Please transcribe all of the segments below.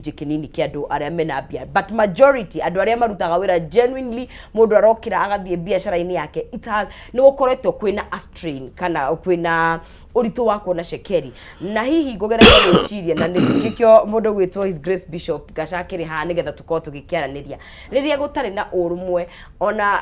kinini kia andu aria mena bia, but majority andu aria marutaga wira genuinely mundu arokira agathie biashara-ini yake, it has ni gukoretwo kwina a strain kana kwina uritu wa kuona shekeri na hihi ngugeragia gwiciria na nikikyo mundu gwitwo His Grace Bishop Gachakiri ha nigetha tukorwo tugikiaraniria riria gutari na urumwe ona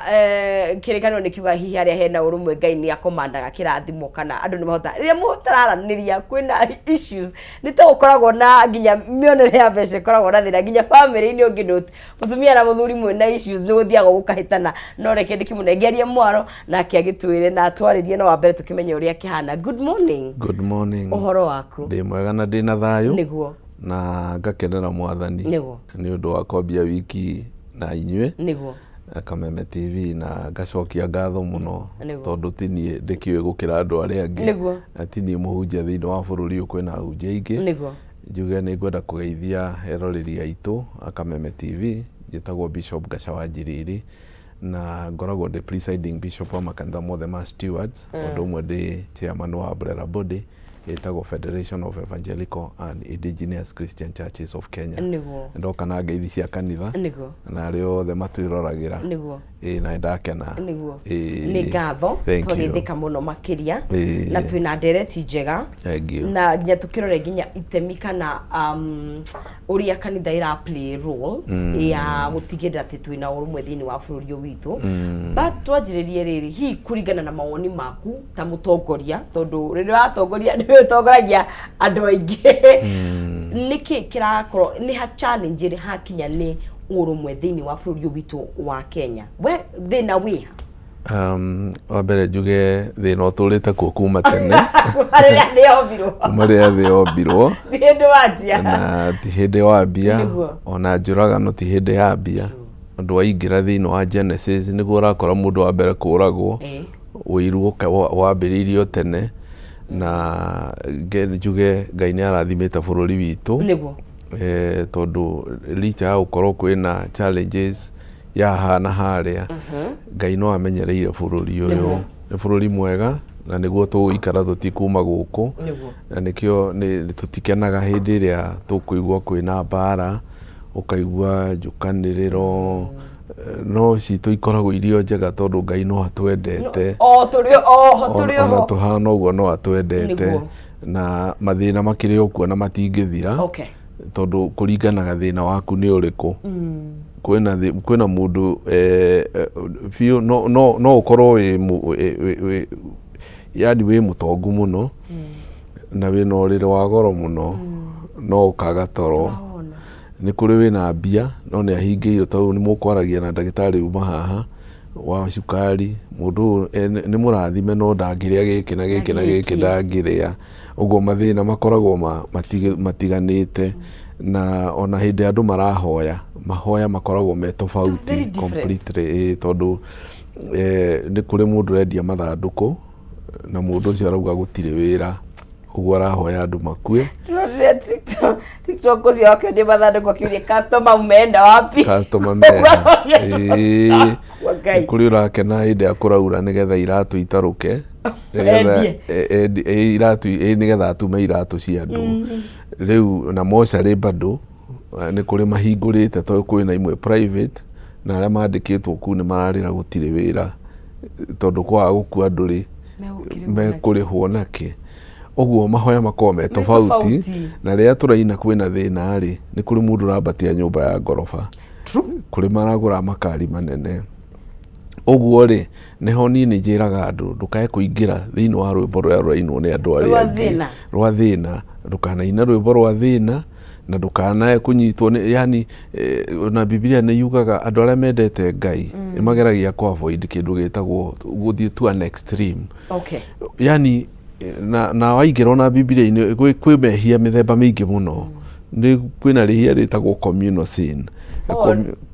kirikano nikiuga hihi aria hena urumwe Ngai ni akomandaga kirathimo kana andu ni mahota riria mutararaniria kwina issues ni ta ukoragwo na nginya mionere ya mbeca koragwo na thina nginya family ni ungi note mutumia na muthuri mwe na issues ni guthiaga gukahitana no reke ndikimunengerie mwaro na kiagitwire na atwaririe no wambere tukimenya uria kihana. Good morning. Good morning. Ohoro waku? Ndi mwega na ndina thayu. Niguo. Na ngakenera mwathani. Niguo. Ni undu wa kwambia wiki na inywe. Niguo. Kameme TV na ngacokia ngatho muno tondu tinie ndikiwe gukira andu aria angi. Niguo. Atinie muhunjia thiini wa bururi ukwina hunjia ingi. Niguo. Njuge ni ngwenda kugeithia eroreri aitu Kameme TV njitagwo Bishop Gachawajiriri na ngoragwo the presiding bishop wa makanitha mothe ma stewards undu umwe ndi chairman wa Brera Body itagwo Federation of Evangelical and Indigenous Christian Churches of Kenya. Niguo. Ndoka na ngeithi cia kanitha. Niguo. Na ario othe matwiragira. Niguo. Na ndakena. Niguo. Ni ngatho twagithika muno makiria na twina ndereti njega na nginya tukirore nginya itemi kana uria kanitha ira play role ya gutigirira ati twina urumwe thiini wa bururi witu but twanjiririe riri hi kuringana na mawoni maku ta mutongoria tondu riria atongoria ni utongoragia andu aingi niki kirakorwo ni ha challenge ri hakinya ni urumwe thiini wa bururi witu wa Kenya we thina wiha wambere njuge thina uturite kuo kuma tene maria thi ombirwo hindi wanjia na ti hindi wambia ona njuragano ti hindi yambia andu waingira thiini wa Genesis niguo urakora mundu wa mbere kuragwo wiru wambiriirio tene na njuge Ngai ni arathimite bururi witu niguo tondu licha ya gukorwo kwina challenges ya hana haria Ngai no amenyereire bururi uyu ni bururi mwega na niguo tuikara tutikuma guku na nikio ni tutikenaga hindi iria tukuigwa kwina mbara ukaigwa njukaniriro no citu ikoragwo irio njega tondu Ngai no atwendete ona tuhana uguo no atwendete na mathina makiri okuo na matingithira tondu kuringanaga thina waku ni uriku kwina mundu fio no ukorwo yani we mutongu muno na wina urire wa goro muno no ukaga toro ni kuri wina mbia no ni ahingiirwo tondu ni mukwaragia na ndagitari uma haha wa cukari mundu ni murathime no ndangiria giki na giki na giki ndangiria uguo mathina makoragwo matiganite na ona hindi andu marahoya mahoya makoragwo me tofauti completely tondu ni kuri mundu rendia mathanduku na mundu ucio arauga gutire wira uguo arahoya andu makue TikTok ucio wake ndi mathanduku akiuria customer umeenda wapi customer mena kuri urakena hindi akuraura nigetha iratu itaruke nigetha iratu nigetha atume iratu cia andu riu na mocarĩ bado ni kuri mahingurite to kwina imwe private na aria mandikitwo ku ni mararira gutire wira tondu kwa gukua andu ri mekurihwo naki uguo mahoya makorwo me tofauti na riria turaina kwina thina ri ni kuri mundu rambatia nyumba ya ngorofa kuri maragura makari manene uguo ri niho ni njiraga andu ndukae kuingira thiini wa rwimbo rwa rwainwo ni andu aria rwa thina ndukanaina rwimbo rwa thina na ndukanae kunyitwo yani na Biblia ni yugaga andu aria mendete Ngai ni mageragia ku avoid kindu gitagwo guthie to an extreme yani na waingirwo na Biblia kwi mehia mithemba mingi muno ni kwina rihia ritagwo communal sin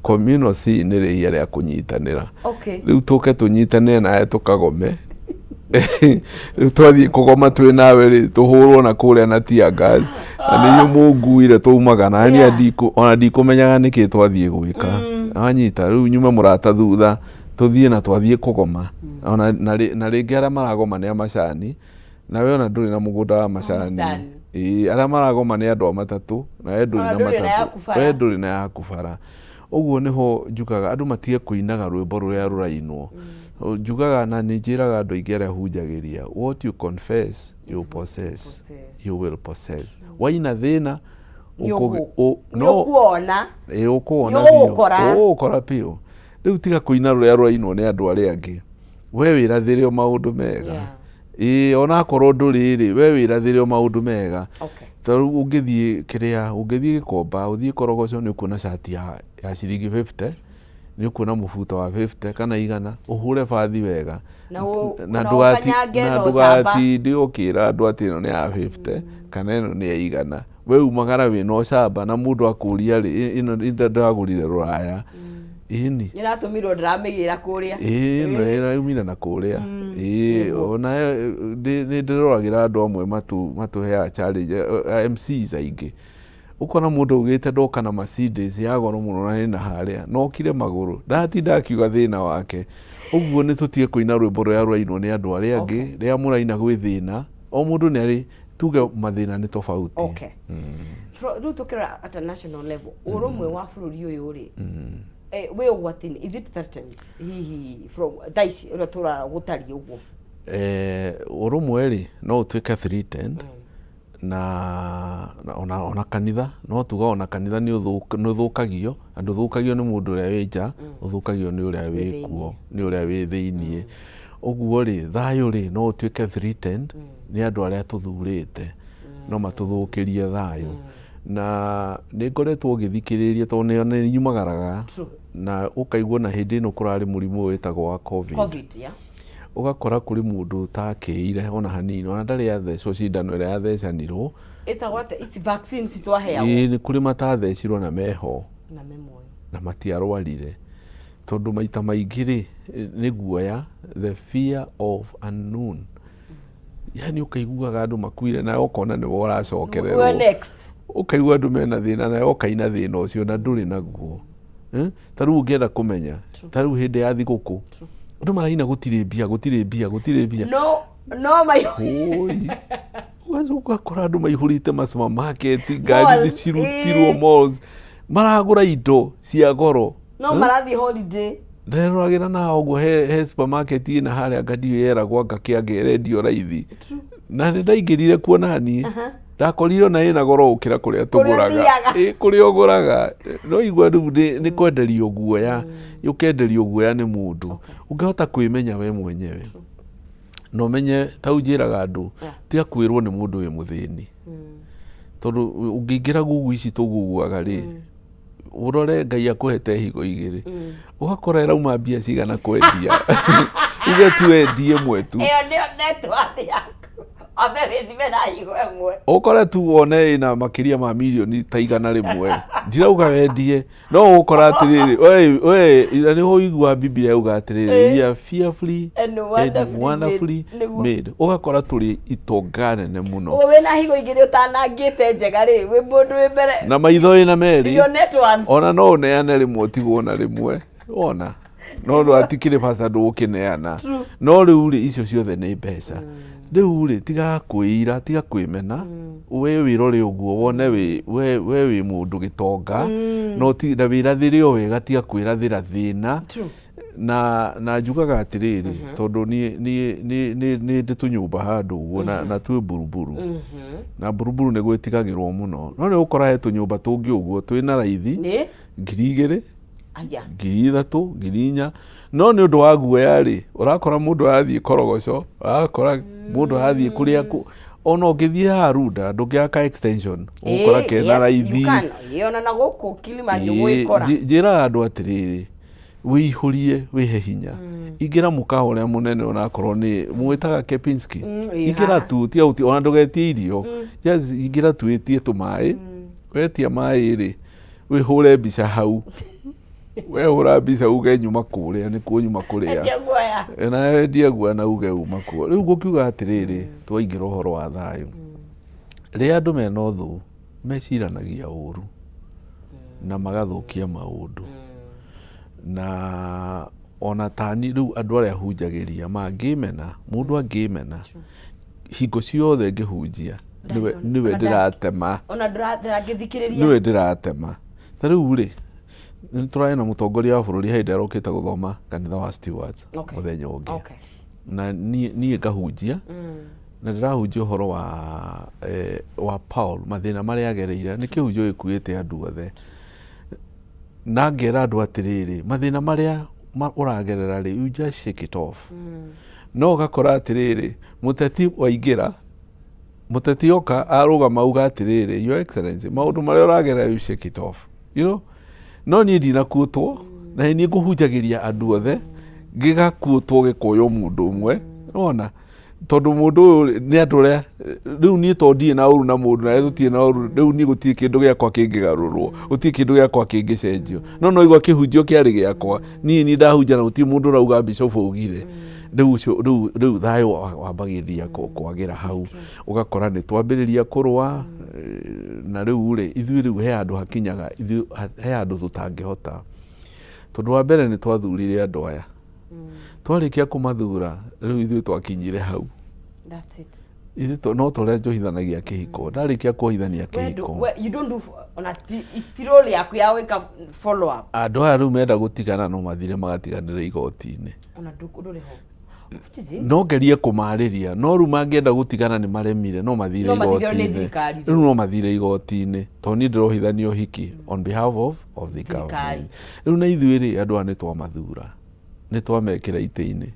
communal sin ni rihia ria kunyitanira riu tuke tunyitanire nae tukagome riu twathie kugoma twi nawe ri tuhurwo na kuria na tia gas na niyo munguire tumaga na ni andiko ona ndikumenyaga niki twathie gwika anyita riu nyuma murata thutha tuthie na twathie kugoma ona na ringi aria maragoma ni amacani na we ona nduri na mugunda wa macani Arĩa maragoma nĩ andũ matatũ na we ndũrĩ na matatũ, we ndũrĩ na yaku bara. Ũguo nĩho njugaga andũ matige kũinaga rwĩmbo rũrĩa rũrainwo. Njugaga na nĩ njĩraga andũ aingĩ arĩa hunjagĩria, what you confess you possess, you will possess. Waina thĩna ũkuona ũgũkora piũ. Rĩu tiga kũina rũrĩa rũrainwo nĩ andũ arĩa angĩ, we wĩrathĩre o maũndũ mega. Onakorwo ndũrĩ we wĩrathĩre o maũndũ mega. Tondũ ũngĩthiĩ Gĩkomba, ũthiĩ Korogoco, nĩ ũkuona shati ya ciringi 50, nĩ ũkuona mũbuto wa 50 kana 100, ũhũre bathi wega na ndũgatinde ũkĩra andũ atĩ ĩno nĩ ya 50 kana ĩno nĩ ya 100. We umagara wĩna ũcamba na mũndũ akũria ĩno ndagũrire rũraya. Ĩni nĩratũmirwo ndĩramĩgĩra kũrĩa, ĩno ĩraumire na kũrĩa. Ona nĩ ndĩroragĩra andũ amwe matũheaga challenge, MCs aingĩ. Ũkona mũndũ ugĩte ndoka na Mercedes ya goro mũno na hena harĩa, no kire magũrũ, ndatinda akiuga thĩna wake. Ũguo nĩ tũtige kũina rwĩmbo rũrĩa rũrainwo nĩ andũ arĩa angĩ, rĩrĩa mũraina gwĩ thĩna, o mũndũ nĩ arĩ tuge mathĩna nĩ tofauti. Rĩu tũkĩrora at a national level, ũrũmwe wa bũrũri ũyũ rĩ, we ũgwati-inĩ, is it threatened hihi from thaici ũrĩa tũrara gũtariĩ ũguo? Ũrũmwe rĩ no ũtuĩke threatened, na ona kanitha no tuga ona kanitha nĩ ũthũkagio, na ndũthũkagio nĩ mũndũ ũrĩa wĩ nja, ũthũkagio nĩ ũrĩa wĩ kuo, nĩ ũrĩa wĩ thĩiniĩ. Ũguo rĩ thayũ rĩ no ũtuĩke threatened nĩ andũ arĩa tũthurĩte, no matũthũkĩrie thayũ. Na nĩ ngoretwo ngĩthikĩrĩria tondũ nĩ nyumagaraga na ũkaigua na hĩndĩ ĩno kũrarĩ mũrimũ wĩtagwo wa COVID. Ũgakora kũrĩ mũndũ ũtakĩire ona hanini, ona ndarĩ athecwo cindano ĩrĩa yathecanirwo. Ĩtagwo atĩ ici vaccines twaheagwo. Nĩ kũrĩ matathecirwo na meho na matiarwarire. Tondũ maita maingĩ rĩ nĩ guoya, the fear of unknown. Yani ũkaiguaga andũ makuire na ũkona nĩwe ũracokererwo. Ũkaigua andũ mena thĩna na ũkaina thĩna ũcio na ndũrĩ naguo. Ta rĩu ũngĩenda kũmenya, ta rĩu hĩndĩ ya thigũkũ andũ maraina gũtirĩ mbia. No ũgakora andũ maihũrĩte ma-supermarket, ngari cirutirwo malls, maragũra indo cia goro. No marathiĩ holiday. Nderoragĩra na ũguo he supermarket ĩna harĩa ngathĩ yeragwo ngakĩanga ĩrendio raithi. Na nĩ ndaingĩrire kuona niĩ ndakorirwo na ĩna goro gũkĩra kũrĩa tũgũraga. Kũrĩa ũgũraga no igua rĩu nĩ kwenderio guoya, ũkenderio guoya nĩ mũndũ. Ũngĩhota kwĩmenya we mwenyewe no menye, ta njĩraga andũ tiga kwĩrwo nĩ mũndũ wĩ mũthĩni. Tondũ ũngĩingĩra Google ici tũguguaga rĩ, urore Ngai akũhete higo igĩrĩ, ũgakora ĩrauma mbia cigana kwendia, uge tu endie mwetu. Ĩyo nĩyo network yaku. Ũkore tu wone ĩna makĩria ma milioni ta 100. Ndirauga wendie, no ũkora atĩrĩrĩ, nĩ ho igua Biblia yauga atĩrĩrĩ, we are fearfully and wonderfully made. Ũgakora tũrĩ itonga nene mũno. Wĩna higo igĩrĩ ũtanangĩte njega rĩ, wĩ mũndũ wĩ mbere. Na maitho ĩna merĩ. Ona no ũneane rĩmwe ũtigwo na rĩmwe. Ona no atikĩrĩ bata ndũgũkĩneana. No rĩu rĩ icio ciothe nĩ mbeca. Rĩu rĩ tiga kwĩira, tiga kwĩmena, we wĩrore ũguo wone we wĩ mũndũ gĩtonga, no na wĩrathĩre o wega, tiga kwĩrathĩra thĩna. Na njugaga atĩrĩrĩ, tondũ nĩ ndĩ tũnyũmba handũ ũguo na twĩ Buruburu. Na Buruburu nĩ gwĩtigagĩrwo mũno. No nĩ ũkora he tũnyũmba tũngĩ ũguo twĩna raithi 2,000, 3,000, 4,000. No nĩ ũndũ wa guoya rĩ, ũrakora mũndũ arathiĩ Korogoco, ũrakora mũndũ arathiĩ kũrĩa ona ũngĩthiĩ Harunda ndũngĩaka extension, ũgũkora kena raithi. Njĩraga andũ atĩrĩrĩ, wĩihũrie, wĩhe hinya. Ingĩra mũkawa ũrĩa mũnene onakorwo nĩ mwĩtaga Kepinski, ingĩra tu tiga ona ndũgetie irio, just ingĩra tu wĩtie tũmaĩ, wetia maĩ rĩ wĩhũre mbica hau. We hũra mbica uge nyuma kũrĩa, nĩ kuo nyuma kũrĩa, na wendia guoya na uge uma kuo. Rĩu gũkiuga atĩrĩrĩ, twaingĩra ũhoro wa thayũ, rĩrĩa andũ mena ũthũ meciranagia ũru na magathũkia maũndũ. Na ona tani rĩu andũ arĩa hunjagĩria mangĩmena, mũndũ angĩmena, hingo ciothe ngĩhunjia niwe ndiratema ona ndĩrangĩthikĩrĩria niwe ndiratema ta rĩu rĩ nĩtũrarĩ na mũtongoria wa bũrũri hĩndĩ arokĩte gũthoma kanitha wa Stewards mũthenya ũngĩ na niĩ ngahunjia na ndĩrahunjia ũhoro wa Paul mathĩna marĩa agereire nĩ kĩhunjio gĩkuĩte andũ othe na ngera andũ atĩrĩrĩ mathĩna marĩa ũragerera rĩ you just shake it off no ũgakora atĩrĩrĩ mũteti waingĩra mũteti oka arũgama auga atĩrĩrĩ your excellency maũndũ marĩa ũragerera you shake it off you know no niĩ ndinakuotwo na niĩ ngũhunjagĩria andũ othe ngĩgakuotwo gĩkũyũ mũndũ ũmwe ona tondũ mũndũ ũyũ nĩ andũ ũrĩa rĩu niĩ to ndirĩ na ũru na mũndũ na tũtirĩ na ũru rĩu niĩ gũtirĩ kĩndũ gĩakwa kĩngĩgarũrwo gũtirĩ kĩndũ gĩakwa kĩngĩcenjio no igua kĩhunjio kĩarĩ gĩakwa niĩ ndahunja na gũtirĩ mũndũ ũrauga bishop augire rĩu thayũ wambagĩrĩria kwagĩra hau ũgakora nĩ twambĩrĩria kũrũa na rĩu rĩ ithuĩ rĩu he handũ hakinyaga he handũ tũtangĩhota tondũ wa mbere nĩ twathurire andũ aya twarĩkia kũmathura rĩu ithuĩ twakinyire hau no tũrĩa njohithanagia kĩhiko ndarĩkia kũhithania kĩhiko andũ aya rĩu menda gũtigana no mathire magatiganĩra igoti-inĩ no ngerie kũmarĩria no rĩu mangĩenda gũtigana nĩ maremire no mathire igoti-inĩ rĩu no mathire igoti-inĩ tondũ niĩ ndĩrohithanio hiki on behalf of the government rĩu na ithuĩ rĩ andũ aya nĩ twamathura nĩ twamekĩra itĩ-inĩ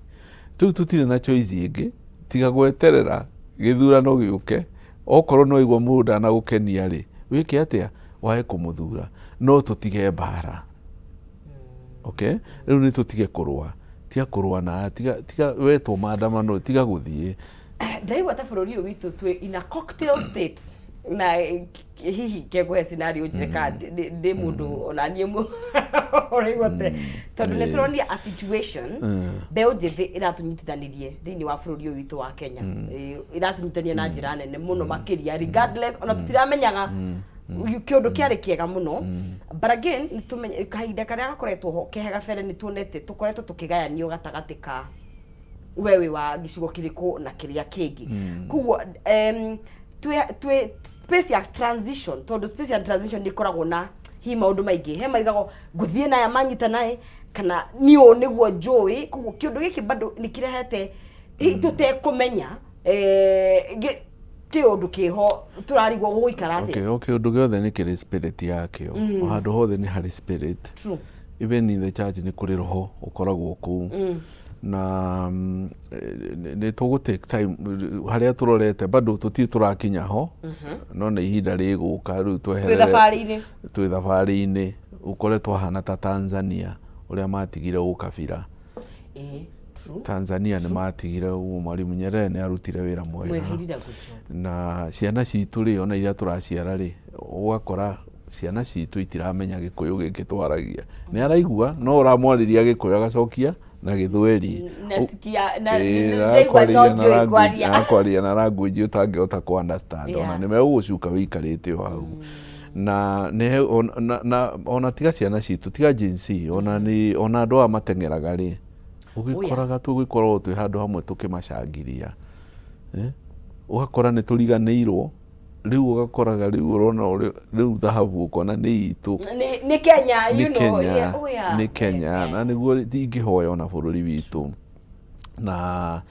rĩu tũtirĩ na choice ĩngĩ tiga gweterera gĩthurano gĩũke okorwo no igua mũndũ ndanagũkenia rĩ wĩke atĩa wae kũmũthura no tũtige mbara okay rĩu nĩ tũtige kũrũa tiga kũrũa na tiga wetwo maandamano tiga gũthiĩ ndaigua ta bũrũri ũyũ witũ twĩ in a cocktail state na hihi kegwe scenario njĩrĩka ndĩ mũndũ ona niĩ ũraigua te tondũ nĩ tũronia a situation mbeũ njĩthĩ ĩratũnyitithanĩrie thĩinĩ wa bũrũri ũyũ witũ wa Kenya ĩratũnyitithania na njĩra nene mũno makĩria regardless ona tũtiramenyaga kĩũndũ kĩarĩ kĩega mũno but again nĩtũmenye kahinda karĩa gakoretwo ho kehega bere nĩtuonete tũkoretwo tũkĩgayanio gatagatĩ ka wewe wa gĩcigo kĩrĩkũ na kĩrĩa kĩngĩ koguo twĩ space ya transition tondũ space ya transition nĩkoragwo na hi maũndũ maingĩ he maigagwo ngũthiĩ naya manyita naye kana niũ nĩguo njũĩ koguo kĩũndũ gĩkĩ bado nĩkĩrehete tũtekũmenya kĩũndũ kĩho tũrarigwo gũikara atĩa kĩũndũ gĩothe nĩ kĩrĩ spirit yakĩo handũ hothe nĩ harĩ spirit even in the church nĩ kũrĩ roho ũkoragwo kũu na nĩ tũgũ take time harĩa tũrorete bado tũtirĩ tũrakinya ho no nĩ ihinda rĩgũka rĩu tweherere twĩ thabarĩ-inĩ ũkoretwo hana ta Tanzania ũrĩa matigire ũkabira Tanzania nĩ matigire Mwalimu Nyerere nĩ arutire wĩra mwega na ciana citũ rĩ ona iria tũraciara rĩ ũgakora ciana citũ itiramenya gĩkũyũ gĩkĩ twaragia nĩ araigua no ũramwarĩria gĩkũyũ agacokia na gĩthweri akwaria na language ũtangĩhota ku understand ona nĩmegũgũcuka wĩikarĩte o hau na ona tiga ciana citũ tiga jinsi ona andũ a mateng'eraga rĩ ũgĩkoraga tũgĩkorwo twĩ handũ hamwe tũkĩmacangiria ũgakora nĩ tũriganĩirwo rĩu ũgakoraga rĩu ũrona rĩu thahabu ũkona nĩ itũ nĩ Kenya nĩ Kenya na nĩguo ingĩhoya ona bũrũri witũ na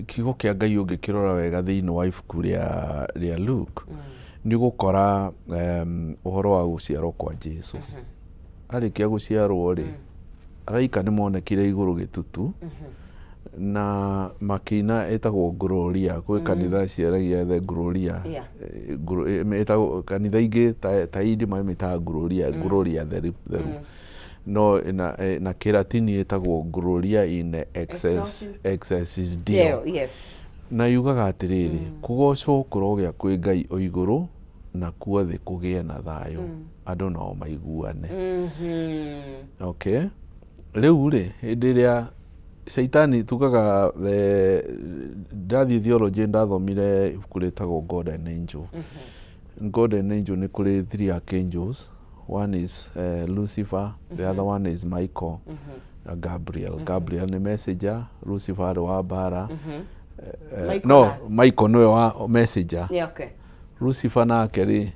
kiugo kĩa Ngai ũngĩkĩrora wega thĩinĩ wa ibuku rĩa Luke nĩ ũgũkora ũhoro wa gũciarwo kwa Jesũ arĩkia gũciarwo rĩ araika nĩ monekire igũrũ gĩtutu na makĩina ĩtagwo Gloria gwĩ kanitha ciaragia the Gloria ĩtagwo kanitha ingĩ ta indi maimĩtaga Gloria theru no na Kĩlatini ĩtagwo Gloria in excelsis Deo na yugaga atĩrĩrĩ kũgocwo kũrogĩa kwĩ Ngai o igũrũ na kuo thĩ kũgĩe na thayũ andũ nao maiguane okay rĩu rĩ hĩndĩ ĩrĩa Shaitani tugaga ndathiĩ theology ndathomire ibuku rĩtagwo God and Angel God and Angel nĩ kũrĩ three archangels one is Lucifer the other one is Michael Gabriel nĩ messenger Lucifer arĩ wa mbara no Michael niwe wa messenger okay. Lucifer nake ri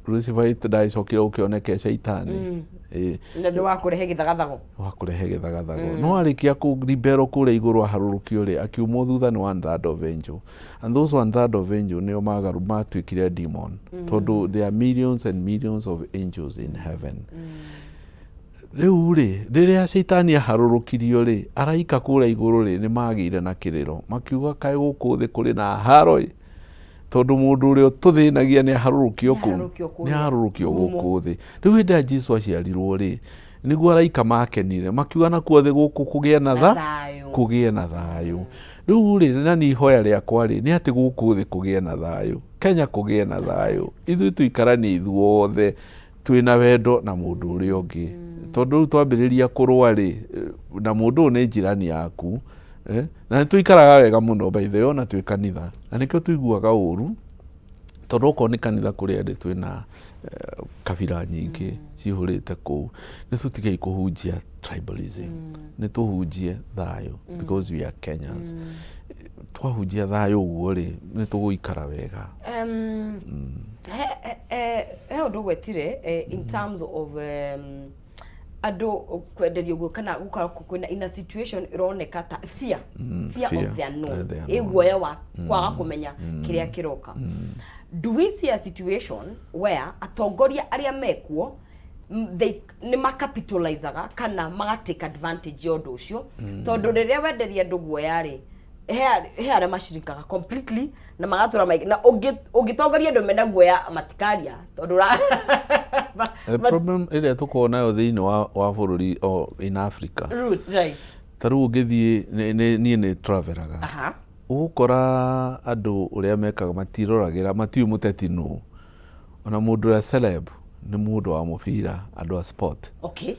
Lucifer ndaicokire ukioneke shaitani ndio wakurehe githagathago no arikia ku libero kure iguru harurukio ri akiumo thutha ni 1/3 of angel, and those 1/3 of angel nio magaru matwikire demon tondu there are millions and millions of angels in heaven. Riu ri riria shaitani aharurukirio ri araika kure iguru ri ni magire na kiriro makiuga kai guku thi kuri na haroi tondu mundu uria tuthinagia ni harurukio guku thi. Riu hindi ya Jesu aciarirwo ri niguo araika makenire makiuga nakuo thi guku kugie na thayu. Riu ri na ni ihoya riakwa ri ni ati guku thi kugie na thayu, Kenya kugie na thayu, ithui tuikaranie ithuothe twina wendo na mundu uria ungi tondu twambiriria kurwa ri na mundu ni jirani yaku na tuikaraga wega muno by the way na twi kanitha na nikio tuiguaga uru tondu ko ni kanitha kuria ndi twina kabira nyingi cihurite ku ni tutigai kuhunjia tribalism ni tuhunjie thayo because we are Kenyans. Twahunjia thayo uguo ri ni tuguikara wega. He undu gwetire in terms of ado kwenderio go kana gukara kwina in a situation ironeka ta fear of the unknown eguoya wa kwaga kumenya kiria kiroka. Do we see a situation where atongoria aria mekuo they nima capitalizaga kana maga take advantage yodo ucio tondu riria wenderia ndu guoya ri he ara mashirikaga completely na magatura maiki na ugitongoria ndu mena guoya matikaria tondu the problem ile tuko nayo thiini wa bururi in Africa right taru ugithie ni travelaga ukora andu uria mekaga matiroragira matiu muteti nu ona mundu ya celeb ni mundu wa mupira andu a sport okay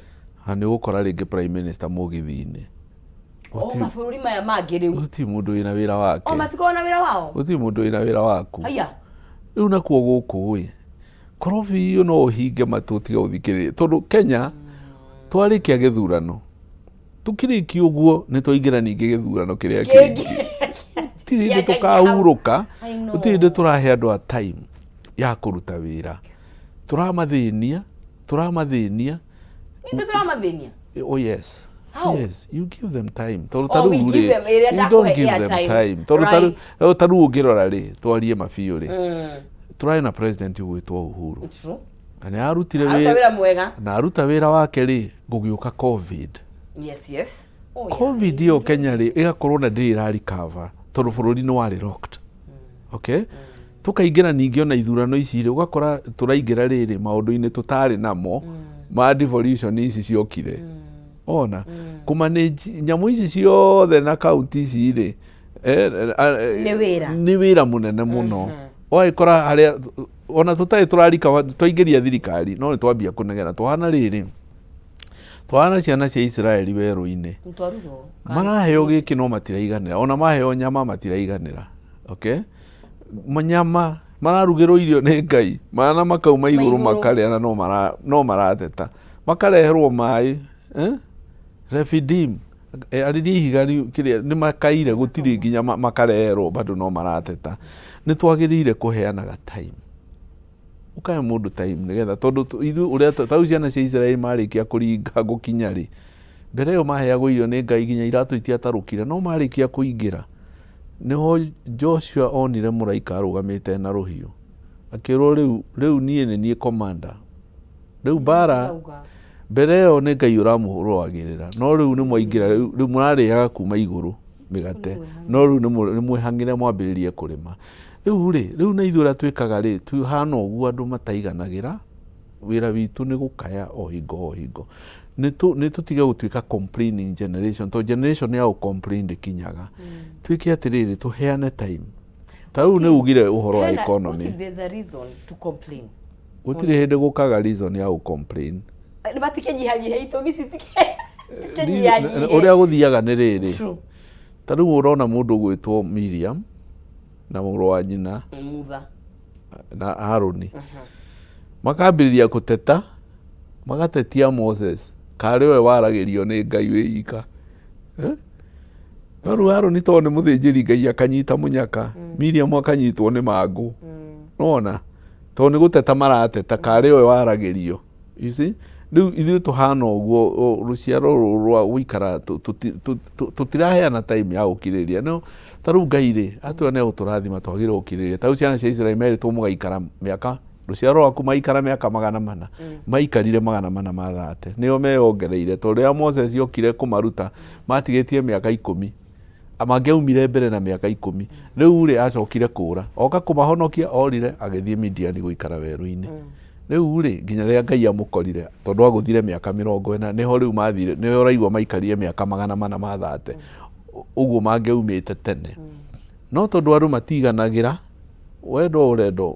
hani ukora ringi prime minister mugithini mabũrũri maya mangĩ rĩu uti mundu ina wira wake matiko na wira wao uti mundu ina wira waku haya riu nakuo guku wi korofi yo no hinge matutiga uthikiriria tondu Kenya twarikia githurano tukiriki uguo ni twaingira ningi githurano kiria kingi tiri tukahuruka utiri turahe andu a time ya kuruta wira turamathinia oh yes how? Yes, you give them time you don't give them time taru ungirora ri twarie mabiu ri turae na president ugwitwo Uhuru ani arutire wira mwega na aruta wira wake ri gugiuka covid yes covid yo Kenya ri igakorwo na ndira recover tondu bururi ni wari locked okay tukaingira ningi ona ithurano ici ri ugakora turaingira riri maundu-ini tutari namo ma devolution ici ciokire ona kumanage nyamu ici ciothe na county ici ri ni wira munene muno oikora haria ona tutai turarika twaingiria thirikari no ni twambia kunegena twahana riri twana ciana cia Israeli weru-ini maraheo giki no matiraiganira ona maheo nyama matiraiganira okay manyama mararugirwo irio ni Ngai mana makauma iguru makarĩa na no marateta makareherwo mai refidim ariri higari kiria ni makaire gutiri nginya makareherwo bado no marateta ni twagirire kuheanaga time ukae mundu time nigetha tondu ithu uria tau ciana cia Israeli marikia kuringa gukinya ri mbere yo maheagwo irio ni Ngai nginya iratu itiatarukire no marikia kuingira niho Joshua onire muraika arugamite na ruhiu akirwo riu nie commander riu bara mbere yo ni Ngai uramuhurwagirira no riu ni mwaingira riu murariaga kuma iguru migate no riu ni mwihangire mwambiririe kurima riu na ithura twikaga ri tuhana uguo andu mataiganagira wira witu ni gukaya o hingo ni tutige gutwika complaining generation to generation ya complain de kinyaga twike atiriri tuheane time taru ni ugire uhoro wa economy there's a reason to complain gutire hende gukaga reason ya complain ni batikenyihanyiha itumi citike uria guthiaga ni riri taru urona mundu gwitwo Miriam na muru wa nyina Mutha na Haruni makambiriria guteta magatetia Moses kare we waragirio ni Ngai wika no rĩu Harũni tondũ nĩ mũthĩnjĩri Ngai akanyita mũnyaka Miriam akanyitwo nĩ mangũ nona tondũ nĩ gũteta marateta karĩ we waragĩrio you see rĩu ithuĩ tũhana ũguo rũciaro rwa gũikara tũtiraheana time ya gũkirĩrĩria no ta rĩu Ngai rĩ atũra nĩ gũtũrathima twagĩrĩirwo gũkirĩrĩria ta rĩu ciana cia Israeli merĩtwo mũgaikara mĩaka rũciaro rwaku maikara mĩaka 400 maikarire 400 mathate nĩo meyongereire tondũ rĩrĩa Moses okire kũmaruta matigĩtie mĩaka 10 amangĩaumire mbere na mĩaka 10 rĩu rĩ acokire kũra oka kũmahonokia orire agĩthiĩ Midian gũikara werũ-inĩ rĩu rĩ nginya rĩrĩa Ngai amũkorire tondũ agũthire mĩaka 40 nĩho rĩu mathire nĩho raigua maikarire mĩaka 400 mathate ũguo mangĩaumĩte tene no tondũ andũ matiganagĩra wendo ũrendo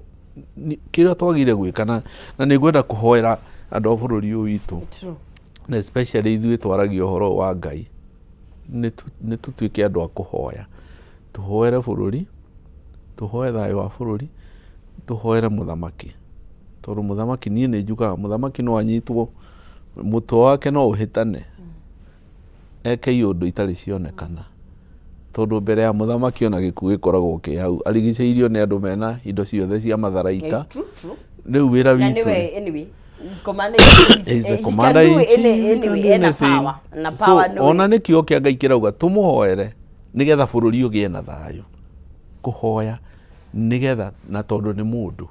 kĩrĩa twagire gwĩka na nĩ ngwenda kũhoera andũ a bũrũri ũyũ witũ na especially ithuĩ twaragia ũhoro wa Ngai nĩ tũtuĩke andũ a kũhoya tũhoere bũrũri tũhoe thayũ wa bũrũri tũhoere mũthamaki tondũ mũthamaki niĩ nĩ njugaga mũthamaki no anyitwo mũtwe wake no ũhĩtane eke iũndũ itarĩ cionekana tondũ mbere ya mũthamaki ona gĩkuũ gĩkoragwo kĩ hau arigicĩirio nĩ andũ mena indo ciothe cia matharaita rĩu wĩra witũ ona nĩkĩo kĩa Ngai kĩrauga tũmũhoere nĩgetha bũrũri ũgĩe na thayũ kũhoya nĩgetha na tondũ nĩ mũndũ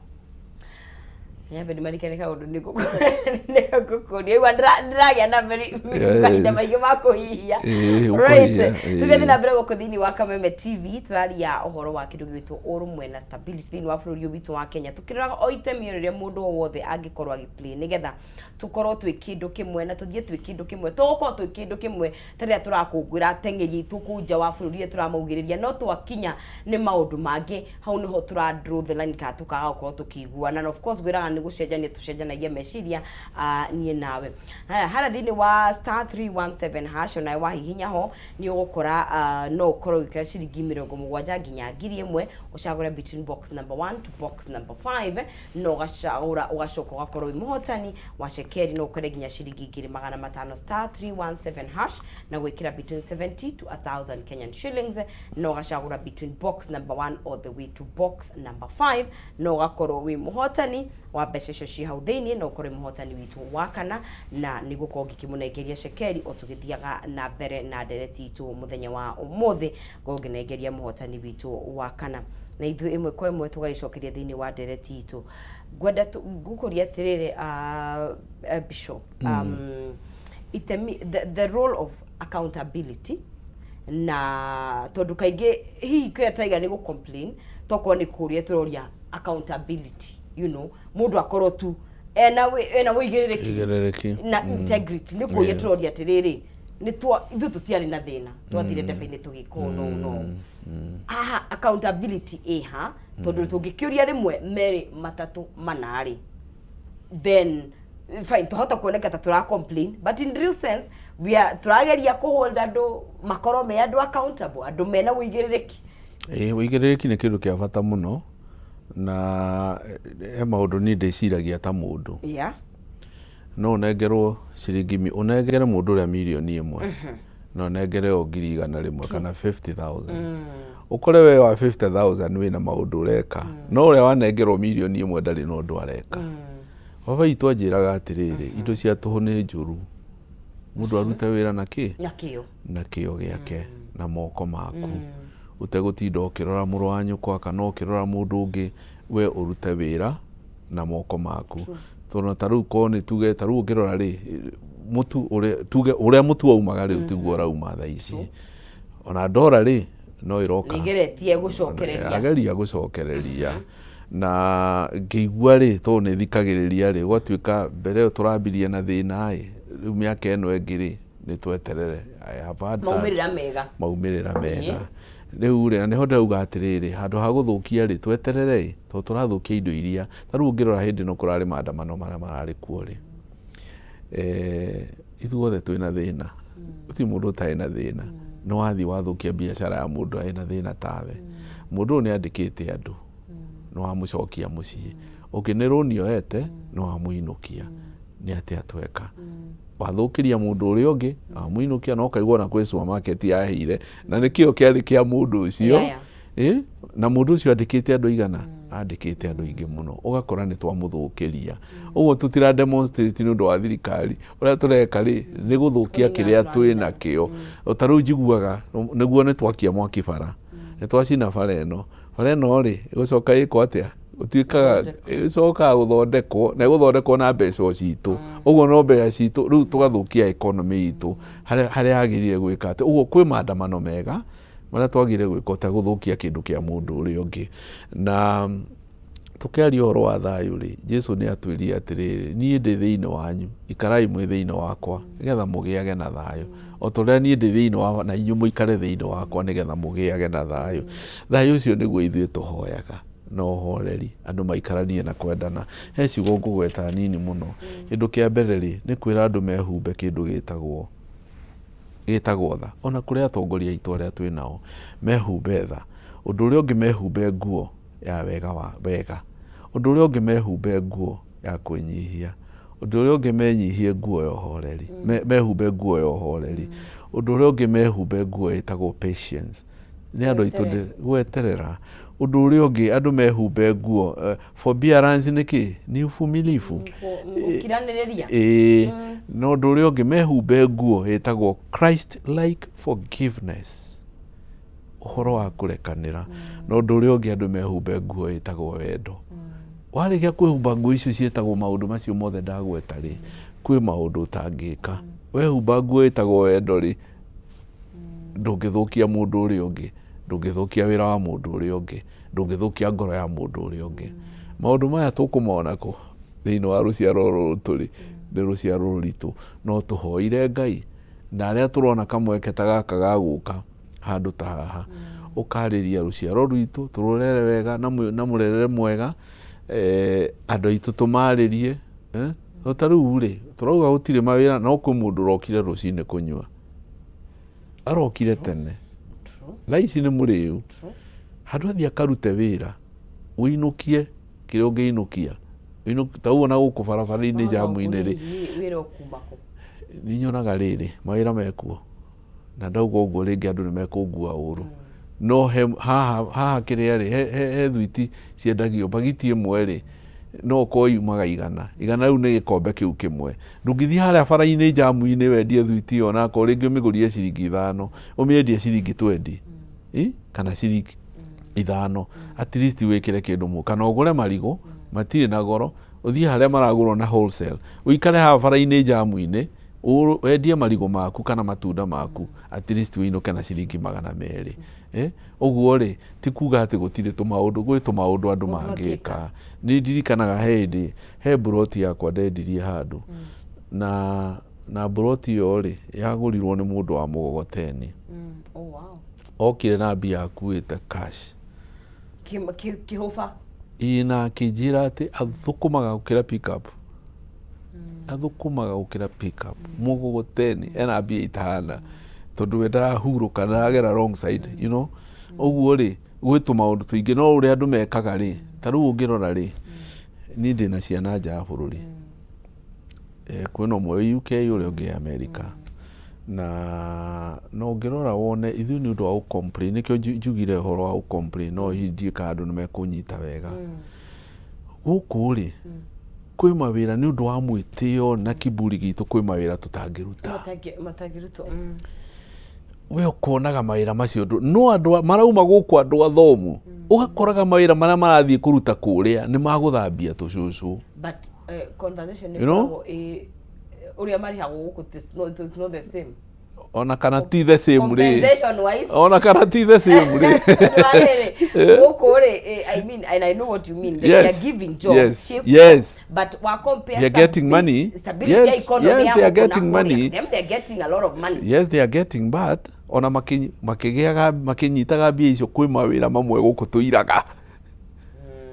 Nyambe ndimarikane kaundu nĩgũkũria igua ndĩragĩa na mahinda maingĩ ma kũhihia tũgĩthiĩ na mbere gũkũ thĩinĩ wa Kameme TV tũraria ũhoro wa kĩndũ gĩtwo ũrũmwe na stability thĩinĩ wa bũrũri witũ wa Kenya tũkĩroraga o itemi rĩrĩa mũndũ o wothe angĩkorwo agĩplay nĩgetha tũkorwo twĩ kĩndũ kĩmwe na tũthiĩ twĩ kĩndũ kĩmwe tũgũkorwo twĩ kĩndũ kĩmwe tarĩa tũrakũngũĩra teng'eri itũ kũu nja wa bũrũri rĩrĩa tũramaugĩrĩria no twakinya nĩ maũndũ mangĩ hau nĩho tũra-draw the line kana tũkaga gũkorwo tũkĩiguana and of course gwĩraga gũcenjania tũcenjanagia meciria niĩ nawe harĩa thĩinĩ wa *317# ona wahihinya ho nĩ ũgũkora no ũkorwo ũgĩkĩra ciringi 70 nginya 1000 ũcagũre between box number 1 to box number 5 no ũgacagũra ũgacoka ũgakorwo wĩ mũhotani wa cekeri no ũkore nginya ciringi 2500 *317# na gwĩkĩra between 70 to 1000 Kenyan shillings no ũgacagũra between box number 1 all the way to box number 5 no ũgakorwo wĩ mũhotani wa mbeca icio ci hau thĩinĩ no ũkorwo mũhotani witũ wa kana na nĩ gũkorwo ngĩkĩmũnengeria cekeri o tũgĩthiaga na mbere na ndereti itũ mũthenya wa ũmũthĩ ngĩnengeria mũhotani witũ wa kana na ithuĩ ĩmwe kwa ĩmwe tũgagĩcokeria thĩinĩ wa ndereti itũ ngwenda gũkũria atĩrĩrĩ Bishop itemi the role of accountability na tondũ kaingĩ hihi kĩrĩa taiga nĩ gũ-complain tokorwo nĩ kũria tũroria accountability you know mundu akorwo tu ena wĩigĩrĩrĩki na integrity nĩ kũria tũroria atĩrĩrĩ ithuĩ tũtiarĩ na thĩna twathire ndebe-inĩ tũgĩkwo no accountability ĩha tondũ tũngĩkĩũria rĩmwe merĩ matatũ manarĩ then fine tũhota kuoneka ta tũra complain but in real sense we are tũrageria kũhold andũ makorwo me andũ accountable andũ mena wĩigĩrĩrĩki wĩigĩrĩrĩki nĩ kĩndũ kĩa bata mũno na he maũndũ niĩ ndĩciragia ta mũndũ no ũnengerwo ciringi ũnengere mũndũ ũrĩa mirioni 1 no ũnengere o 100,000 kana 50,000 ũkore we wa 50,000 wĩna maũndũ ũreka no ũrĩa wanengerwo mirioni 1 ndarĩ na ũndũ areka baba itũ anjĩraga atĩrĩrĩ indo cia tũhũ nĩ njũru mũndũ arute wĩra na kĩo gĩake na moko maku utegũtinda ũkĩrora mũrũ wa nyũkwa kana ũkĩrora mũndũ ũngĩ we ũrute wĩra na moko maku tondũ ta rĩu ko nĩ tuge ta rĩu ũngĩrora rĩ mũtu ũrĩa mũtu waumaga rĩu tiguo ũrauma thaa ici ona ndora rĩ no ĩroka ageria gũcokereria na ngĩigua rĩ tondũ nĩ thikagĩrĩria rĩ gwatuĩka mbere ĩyo tũrambirie na thĩna rĩu mĩaka ĩno ĩngĩ rĩ nĩ tweterere maumĩrĩra mega rĩu rĩ nĩho ndauga atĩrĩrĩ handũ ha gũthũkia rĩ tweterere tondũ tũrathũkia indo iria ta rĩu ũngĩrora hĩndĩ ĩno kũrarĩ maandamano marĩa mararĩ kuo rĩ ithuothe twĩna thĩna gũtirĩ mũndũ ũtarĩ na thĩna no wathiĩ wathũkia biacara ya mũndũ arĩ na thĩna tawe mũndũ ũyũ nĩ andĩkĩte andũ no wamũcokia mũciĩ nĩ rũni oete no wamũinũkia nĩ atĩa tweka wathukiria mundu uri ungi muinukia no kaigwa na kwe supermarket yahire na nikio kiari kia mundu ucio na mundu ucio andikite andu igana andikite andu ingi muno ugakora ni twamuthukiria uguo tutira demonstrate ni undu wa thirikari uria tureka ri ni guthukia kiria twina kio utaru njiguaga niguo ni twakia mwaki bara ni twacina bara eno ri gucoka iko atia utikaga icoka guthondekwo na guthondekwo na mbeca citu uguo no mbeca citu riu tugathukia economy itu haria agirire gwika ati uguo kwi maandamano mega maria twagire gwika ta guthukia kindu kia mundu uri ungi na tukiaria horo wa thayu ri Jesu ni atwiria atiriri nie ndi thiini wanyu ikarai mwi thiini wakwa nigetha mugiage na thayu o turia nie ndi thiini wa na inyu muikare thiini wakwa nigetha mugiage na thayu thayu ucio niguo ithuĩ tuhoyaga no horeri andu maikaranie na kwendana he ciugo ngugweta nini muno kindu kia mbere ri ni kwira andu mehumbe kindu gitagwo tha ona kuria atongoria itu aria twinao mehumbe tha undu uria ungi mehumbe nguo ya wega undu uria ungi mehumbe nguo ya kwinyihia undu uria ungi menyihie nguo ya horeri mehumbe nguo ya horeri undu uria ungi mehumbe nguo itagwo patience ni andu itu gweterera undu uria ungi andu mehumbe nguo forbearance niki ni uvumilivu ukiraniriria no undu uria ungi mehumbe nguo itagwo Christ like forgiveness uhoro wa kurekanira no undu uria ungi andu mehumbe nguo itagwo wendo warikia kwihumba nguo icio cietagwo maundu macio mothe ndagweta ri kwi maundu utangika wehumba nguo itagwo wendo ri ndungithukia mundu uria ungi ndungithukia wira wa mundu uria ungi ndungithukia ngoro ya mundu uria ungi maundu maya tukumona ku thiini wa ruciaro ruru turi ni ruciaro ruritu no tuhoire Ngai na aria turona kamweke ta gaka ga guka handu ta haha ukariria ruciaro rwitu tururere wega na murerere mwega andu aitu tumaririe utaru ri turauga gutire mawira no kwi mundu rokire rucine kunyua arokire tene laici ni muriu handu athia karute wira uinukie kire ungiinukia ta uona guku barabara-ini jamu-ini ri wira ukumbako ni nyonaga riri mawira mekuo na ndauga uguo ringi andu ni mekungua uru no haha kiria ri he thwiti ciendagio bagiti imwe ri no ko yumaga igana riu ni gikombe kiu kimwe ndungithii haria bara-ini jamu-ini wendie thwiti ona ko ringi umigurie ciringi 5 umiendie ciringi 20 kana ciringi 5 at least wikire kindu mu kana ugure marigo matire na goro uthie haria maragurwo na wholesale uikare ha bara-ini jamu-ini wendie marigo maku kana matunda maku at least winuke na ciringi 200 uguo ri ti kuga ati gutire tumaundu gwi tumaundu andu mangika ni ndirikanaga he broti yakwa ndendirie handu na broti yo ri yagurirwo ni mundu wa mugogoteni okire na mbia akuite cash kihofa ina kijira ati athukumaga gukira pick up athukumaga gukira pick up mugogoteni ena mbia itahana tondu wenda huruka na agera wrong side you know uguo ri gwitu maundu tuingi no uri andu mekaga ri taru ungirora ri ni ndina ciana nja ya bururi kwina umwe UK uri ungi America na no ngirora wone ithu ni undu wa complain nikyo njugire horo wa complain no hindie kandu ni mekunyita wega guku ri kwi mawira ni undu wa mwitio na kiburi gitu kwi mawira tutangiruta we ukonaga mawira macio no andu marauma guku andu athomu ugakoraga mawira maria marathie kuruta kuria ni maguthambia tucucu but conversation ni uria marihagwo guku it's not the same ona kana ti the same ri compensation wise ona kana ti the same ri guku ri I mean and I know what you mean they are giving jobs yes but wa compare they are getting money yes they are getting money them they are getting a lot of money yes they are getting but ona makigiaga makinyitaga mbia icio kwi mawira mamwe guku tuiraga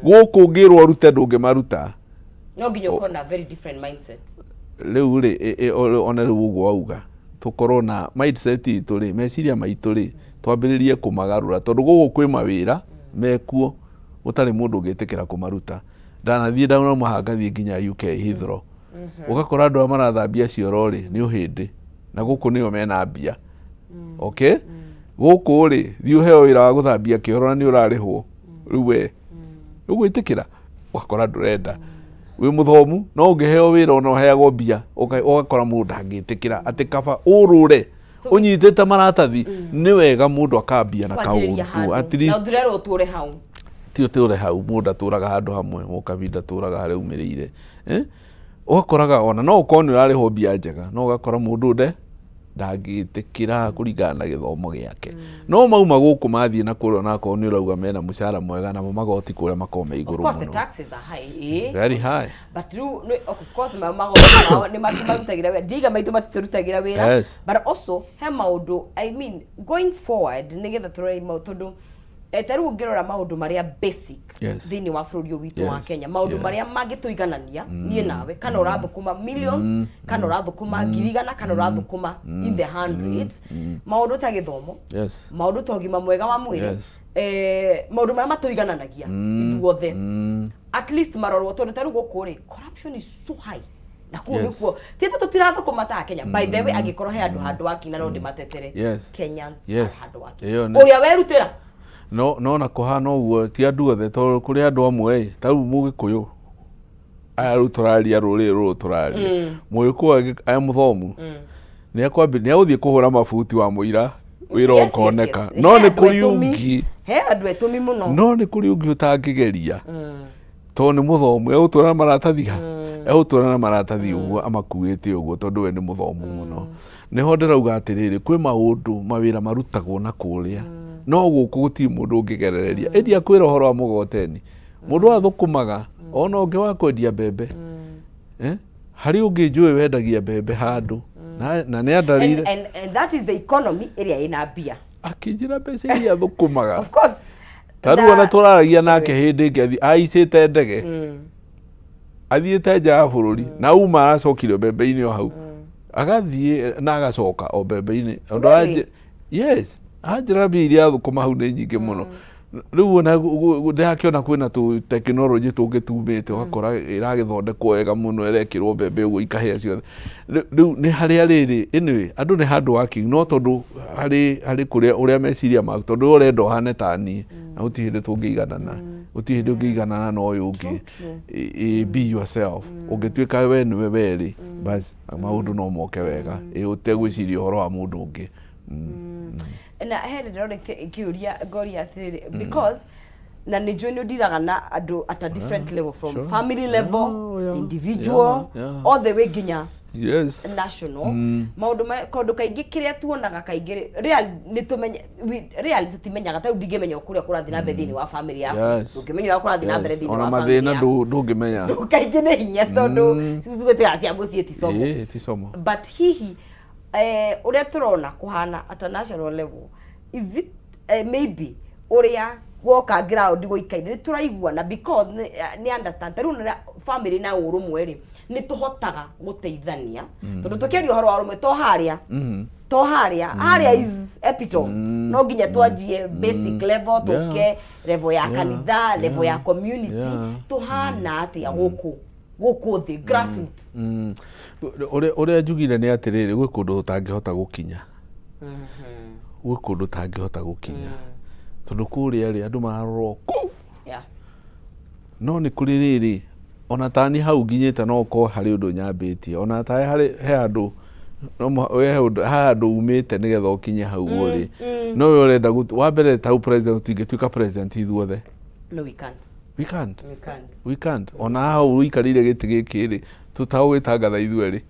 guku ngirwo rute ndungi maruta no nginya uko na very different mindset riu ri ona riu uguo auga tukorwo na mindset itu ri meciria maitu ri twambiririe kumagarura tondu gugu kwi mawira mekuo utari mundu ungitikira kumaruta ndanathie ndauna mahangathie nginya UK Heathrow ugakora andu marathambia cioro ri ni uhindi na guku nio mena mbia okay guku ri thiu heo wira wa guthambia kioro na ni urarihwo riu we ugwitikira ugakora ndurenda wi muthomu no ungiheo wira ona uheagwo mbia ugakora mundu angitikira ati kaba urure unyitite maratathi ni wega mundu akambia na kaundu at least na ndurero ture hau ti uture hau mundu aturaga handu hamwe mukavinda turaga hare umirire ugakoraga ona no ukoni urarihwo mbia njega no ugakora mundu ndagitikira kuringana na githomo giake no mauma guku mathie na kurio na ko ni urauga mena mushara mwega na magoti kuria makome iguru muno. Of course the taxes are high, very high, but of course magoti ni makimarutagira wira diga maitu maturutagira wira, but also he maundu I mean going forward nigetha turei maundu etaru ngirora maundu maria basic thini wa bururi witu wa Kenya maundu maria mangituiganania nie nawe kana urathukuma millions kana urathukuma ngirigana kana urathukuma in the hundreds maundu ta githomo maundu ta ugima mwega wa mwiri maundu maria matuigananagia ithuothe at least marorwo tondu taru gukuri corruption is so high na kuo nikuo tete tutirathukuma ta Kenya by the way agikorwo he andu handu wakina no ndimatetere Kenyans handu wakina uria werutira no na kuhana uguo ti andu othe to kuri andu amwe ta ru mugikuyu aya ru turaria ruri ru turaria mugikuyu aya muthomu ni akwambi ni aguthie kuhura mabuti wa muira wira ukoneka no ni kuri ungi he andu etumi muno no ni kuri ungi utangigeria to ni muthomu egutura maratathi egutura na maratathi uguo amakuite uguo tondu we ni muthomu muno niho ndirauga atiriri kwi maundu mawira marutagwo na kuria no guku guti mundu ungigerereria endia kwira horo wa mugoteni mundu athukumaga ona ungi wa kwendia mbembe hari ungi njui wendagia mbembe handu na ni andarire and that is the economy area ina mbia akinjira mbeca iria thukumaga of course taru ona turaragia nake hindi ingi aicite ndege athiete nja ya bururi na uma aracokire mbembe-ini o hau agathie na agacoka o mbembe-ini yes ajira mbia iria thukuma hau ni nyingi muno riu ona ndakiona kwina tu technology tungitumite ugakora iragithondekwo wega muno irekirwo mbembe uguo ikahia ciothe riu ni haria riri anyway andu ni hard working no tondu hari kuria uria meciria maku tondu urenda uhane tani na uti hindi tungiiganana uti hindi ungiiganana no uyu ungi be yourself ungituika we niwe weri bas maundu no moke wega utegwiciria uhoro wa mundu ungi na hele ndona kiuria goria athiri because na nijue ni udiraga na andu at a different level from family level individual all the way ginya national maundu kondu kaingi kiria tuonaga kaingi real ni tumenye real tutimenyaga ta ndingemenya kuria kurathi na mbere wa family yako ndungimenya kurathi na mbere thini wa family ona mathina ndungimenya kaingi ni hinya tondu tuthugete acia mucie tisomo but hihi uria turona kuhana at a national level is it maybe uria woka ground goikaine turaiguana because ni understand taru na family na urumwe ri ni tuhotaga guteithania tondu tukiaria horo wa urumwe to haria is epitome no nginya twanjie basic level tuke level ya kanitha level ya community tuhana atia guku the grassroots uria njugire ni atiriri gwi kundu utangihota gukinya gwi kundu utangihota gukinya tondu kuria ri andu marorwo ku no ni kuri riri ona tani hau nginyite no ko hari undu nyambitie ona ta he andu no ha andu umite nigetha ukinye hau uri no we urenda wa mbere ta president tingituika president ithuothe no we can't ona hau uikarire giti giki ri tutawitanga ithueri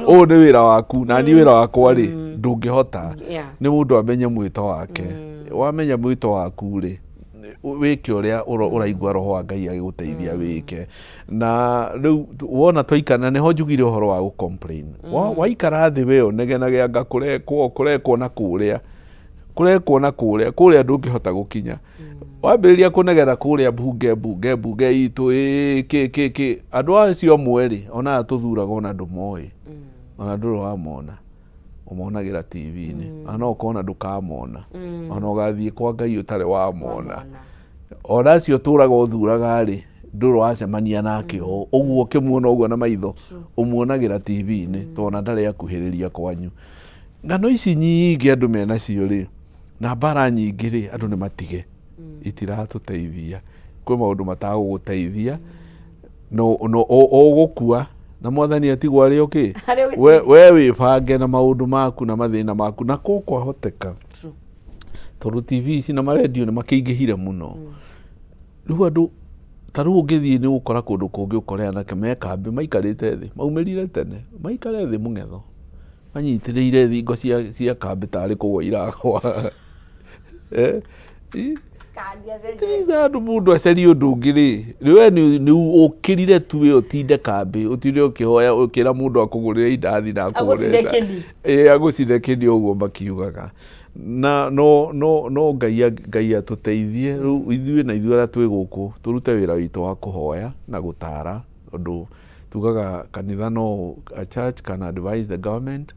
o ni wira waku na ni wira wakwa ri ndungihota ni mundu amenye mwito wake wamenya mwito waku ri wike uria uraigua roho wa Ngai agiguteithia wike na riu wona twaikana niho njugire uhoro wa complain waikara thi we onegenage anga kurekwo na kuria ndungihota gukinya wambiriria kunegera kuria bunge itu ki andu acio mweri ona tuthuraga ona ndumoi ona nduro wamona umonagira TV-ini ana ukona ndukamona ona ugathie kwa Ngai utare wamona ona acio turaga uthuraga ri ndũrũ wacemania nake ũguo ũkĩmuona ũguo na maitho ũmuonagira TV-inĩ tondũ ndarĩ akuhĩrĩria kwanyu. Ng'ano ici nyingĩ andũ menacio rĩ, na mbara nyingĩ rĩ, andũ nĩ matige, itiratũteithia. Kwĩ maũndũ matagũgũteithia, no ũgũkua na Mwathani atigwo arĩ okay. We wĩbange na maũndũ maku na mathĩna maku, na kwahoteka tondũ TV ici na maredio nĩ makĩingĩhire mũno. Rĩu andũ tarĩu ũngĩthiĩ nĩ ũgũkora kũndũ kũngĩ ũkore anake me kambĩ maikarĩte thĩ, maumĩrire tene, maikare thĩ mũng'etho, manyitĩrĩire thingo cia kambĩ tarĩ kũgwa iragwa. Tiriza andũ mũndũ acerie ũndũ ũngĩ rĩ, we nĩ ũkĩrire tu wĩ ũtinde kambĩ, ũtinde ũkĩhoya ũkĩra mũndũ akũgũrĩre indathi na akũgũrĩre agũcirekeni ũguo makiugaga. Na no Ngai atũteithie rĩu ithuĩ na ithuĩ arĩa twĩ gũkũ tũrute wĩra witũ wa kũhoya na gũtara, ũndũ tugaga kanitha no, a church can advise the government,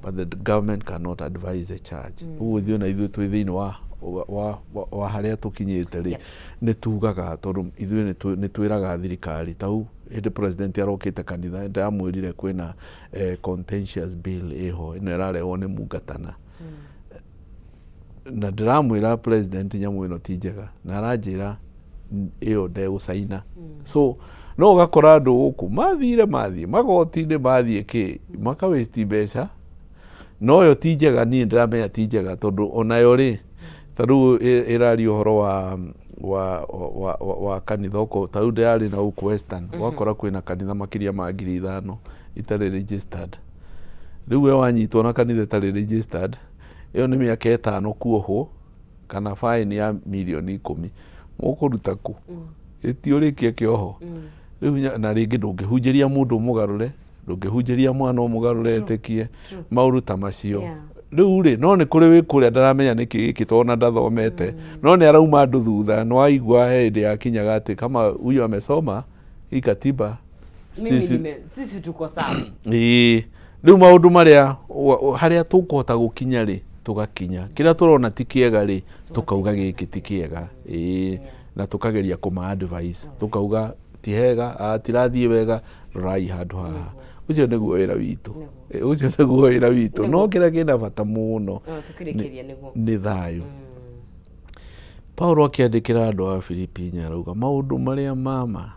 but the government cannot advise the church. Ũguo ithuĩ na ithuĩ twĩ thĩinĩ wa harĩa tũkinyĩte rĩ, nĩ tugaga tondũ ithuĩ nĩ twĩraga thirikari tau hĩndĩ president arokĩte kanitha ndamwĩrire kwĩna contentious bill ĩho ĩno ĩrarehwo nĩ Mungatana, na ndĩramwĩra president nyamũ ĩno ti njega na aranjĩra ĩyo ndegũcaina. So no ũgakora andũ gũkũ mathiĩ magoti-inĩ mathiĩ kĩ maka waste mbeca, no yo ti njega, niĩ ndĩramenya ti njega tondũ onayo rĩ, tarĩu ĩraria ũhoro wa kanitha ũko tarĩu ndĩrarĩ na gũkũ Western, ũgakora kwĩna kanitha makĩria ma 5,000 itarĩ registered. Rĩu we wanyitwo na kanitha itarĩ registered, ĩyo nĩ mĩaka 5 kuohwo kana fine ya milioni 10. Mũkũruta kũ? Ĩtiũrĩkie kĩoho. Rĩu na rĩngĩ ndũngĩhunjĩria mũndũ mũgarũre, ndũngĩhunjĩria mwana mũgarũre etĩkie maũndũ ta macio. Rĩu rĩ, no nĩ kũrĩ wĩ kũrĩa ndaramenya nĩkĩ gĩkĩ tondũ ndathomete, no nĩ arauma andũ thutha, no aigua hĩndĩ yakinyaga atĩ kama huyu amesoma hii katiba sisi tuko sawa. Rĩu maũndũ marĩa harĩa tũkũhota gũkinya rĩ tugakinya, kĩrĩa tũrona ti kĩega rĩ tukauga gĩkĩ ti kĩega, na tukageria kũma advice, tukauga ti hega, tirathiĩ wega, rorai handũ haha. Ucio nĩguo wĩra witũ, no kĩrĩa kĩna bata mũno nĩ thayũ. Paulo akĩandĩkĩra andũ a Filipi arauga maũndũ marĩa mama,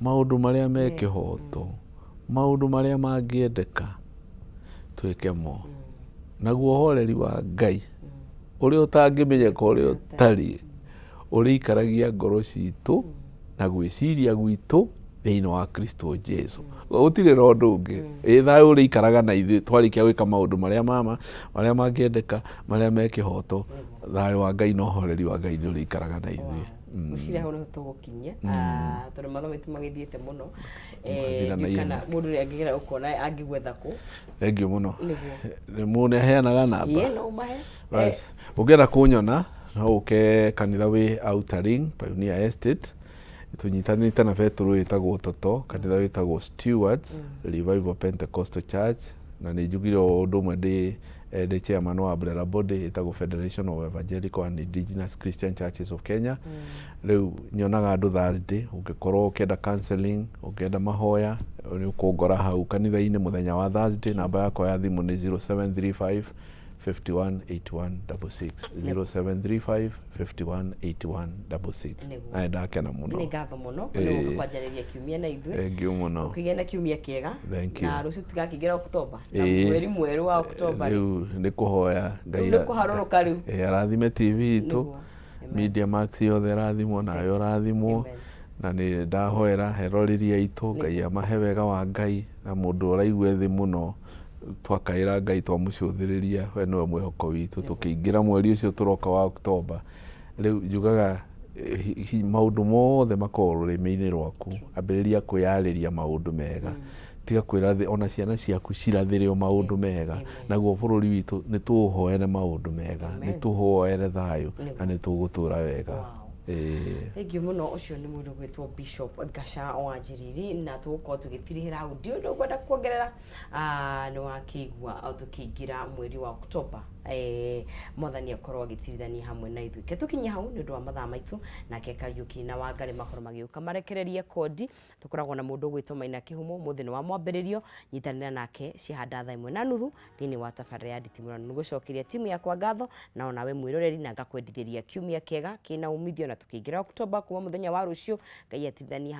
maũndũ marĩa me kĩhoto, maũndũ marĩa mangĩendeka twĩke mo, naguo horeri wa Ngai ũrĩa ũtangĩmenyeka ũrĩa ũtarĩ ũrĩikaragia ngoro citũ na gwĩciria gwitũ thĩinĩ wa Kristo Jesu. Gũtirĩ na ũndũ ũngĩ, thayũ ũrĩikaraga na ithuĩ twarĩkia gwĩka maũndũ marĩa mama, marĩa mangĩendeka, marĩa me kĩhoto, thayũ wa Ngai na ũhoreri wa Ngai nĩ ũrĩikaraga na ithuĩ. Ũcira hau nĩ tũgũkinyia tondũ mathomo maitũ magĩthiĩte mũno, kana mũndũ ũrĩa angĩgera ũkona angĩgwetha kũ. Thengiũ mũno. Mũndũ nĩaheanaga namba. No ũmahe. Ũngĩenda kũnyona no ũke kanitha wĩ Outer Ring Pioneer Estate, tunyitanĩte na Petro wĩtagwo Toto, kanitha wĩtagwo Stewards Revival Pentecostal Church, na nĩ njugire ũndũ ũmwe ndĩ chairman wa umbrella body ĩtagwo Federation of Evangelical and Indigenous Christian Churches of Kenya. Rĩu nyonaga andũ Thursday, ũngĩkorwo ũkĩenda counseling, ũkĩenda mahoya, nĩ ũkũngora hau kanitha-inĩ mũthenya wa Thursday. Namba yakwa ya thimũ nĩ 0735 518166 0735 518166. Na ndakena mũno. Nĩ ngatho mũno nĩ gũkwanjarĩria kiumia na ithuĩ. Thengiũ mũno. Ũkĩgĩa na kiumia kĩega. Na rũciũ tugakĩingĩra Oktoba. Na mweri mwerũ wa Oktoba. Rĩu nĩ kũhoya Ngai. Nĩ kũharũrũka rĩu. Arathime TV itũ. Media Max yothe rathimwo nayo rathimwo. Na nĩ ndahoera heroriria itũ Ngai amahe wega wa Ngai, na mũndũ ũraigua thĩ mũno twakaĩra Ngai twamũcũthĩrĩria, we nĩwe mwĩhoko witũ. Tũkĩingĩra mweri ũcio tũroka wa Oktoba, rĩu njugaga maũndũ mothe makorwo rũrĩmĩ-inĩ rwaku, ambĩrĩria kwĩyarĩria maũndũ mega, tiga kwĩra ona ciana ciaku cirathĩrĩo maũndũ mega. Naguo bũrũri witũ nĩ tũũhoere maũndũ mega, nĩ tũũhoere thayũ, na nĩ tũgũtũra wega. Thengiũ mũno. Ũcio nĩ mũndũ gwĩtwo Bishop Ngasha Wanjiriri, na tũgũkorwo tũgĩtirihĩra hau. Ndiũ nĩ ũkwenda kuongerera, nĩ wakĩigua tũkĩingĩra mweri wa Oktoba, Mwathani akorwo agitirithania hamwe na ithuĩ. Tukinye hau nĩ ũndũ wa mathaa maitũ nake Kariuki na Wangari makorwo magĩũka marekererie kondi. Tũkoragwo na mũndũ ũgwĩtwo Maina Kĩhumo, mũthĩ nĩ wa mwambĩrĩrio, nyitanĩra nake ciahanda 1:30 thĩinĩ wa tabarĩra ya nditimũrano. Nĩ gũcokeria timu yakwa ngatho na onawe mwĩroreri, na ngakwendithĩria kiumia kĩega kĩna umithio, na tũkĩingĩra Oktoba kuma mũthenya wa rũciũ, Ngai atirithanie